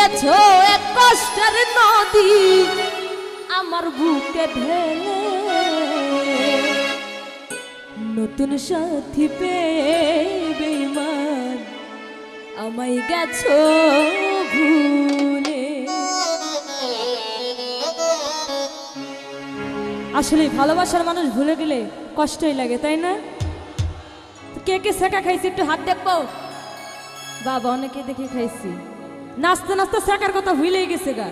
দিয়েছো এক কষ্টের নদী আমার বুকে ঢেলে, নতুন সাথী পেয়ে বেঈমান আমায় গেছো ভুলে। আসলে ভালোবাসার মানুষ ভুলে গেলে কষ্টই লাগে, তাই না? কে কে শেখা খাইছি একটু হাত দেখবো। বাবা অনেকে দেখে খাইছি, নাচতে নাচতে শেখার কথা ভুলেই গেছে গা।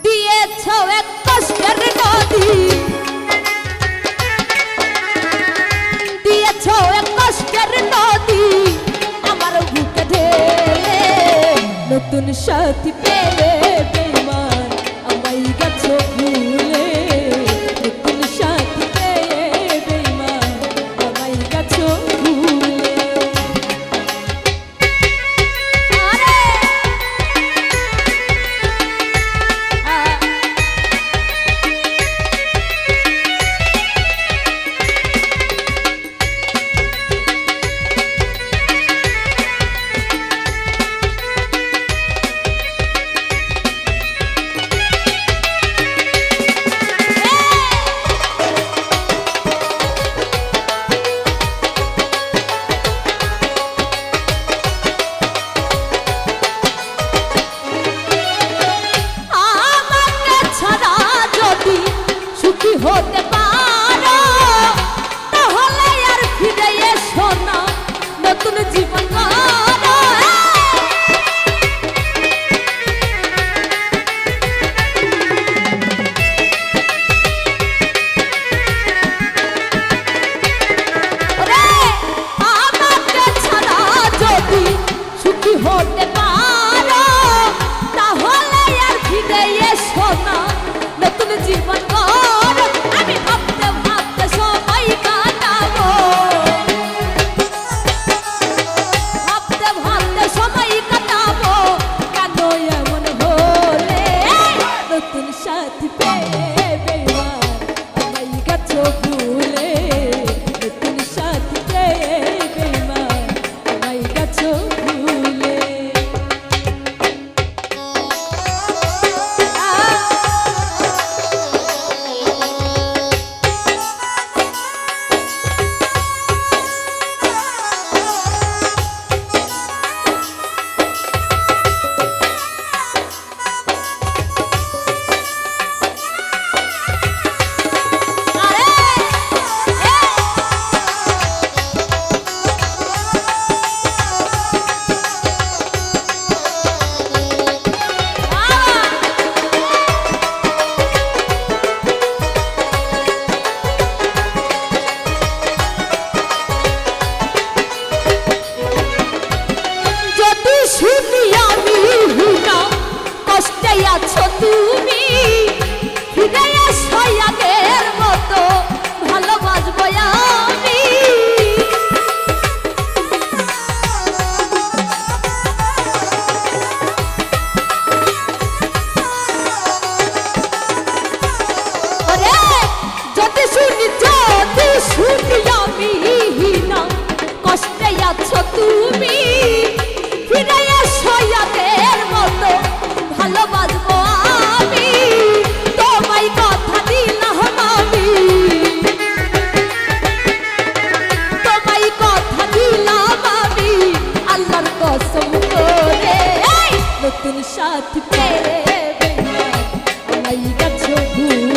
দিয়েছো এক কষ্টের নদী, দিয়েছো এক কষ্টের নদী আমার বুকে ঢেলে, নতুন সাথী পেয়ে বেঈমান আমায় গেছো ভুলে, নতুন সাথী পেয়ে বেঈমান আমায় গেছো ভুলে। হতে পারো তাহলে আর ফিরে এসো না, নতুন জীবন গড়ো। আমাকে ছাড়া যদি সুখী হতে পারো তাহলে আর ফিরে এসো না, নতুন জীবন গড়ো। আমি ভাবতে ভাবতে সময় কাটাবো, ভাবতে ভাবতে সময় কাটাবো, কেন এমন হলে? নতুন সাথী পেয়ে বেঈমান আমায় গেছো ভুলে, নতুন সাথী পেয়ে বেঈমান আমায় গেছো ভুলে। আছো তুমি ফিরে এসো আগের মতো ভালোবাসবো আমি। ওরে যদি শুনি আমি না কষ্টে আছো তুমি ফিরে এসো আগের মতো ভালোবাসবো আমি। তোমায় কথা দিলাম আমি, তোমায় কথা দিলাম আমি আল্লাহর কসম করে। নতুন সাথী পেয়ে আমায় গেছো ভুলে।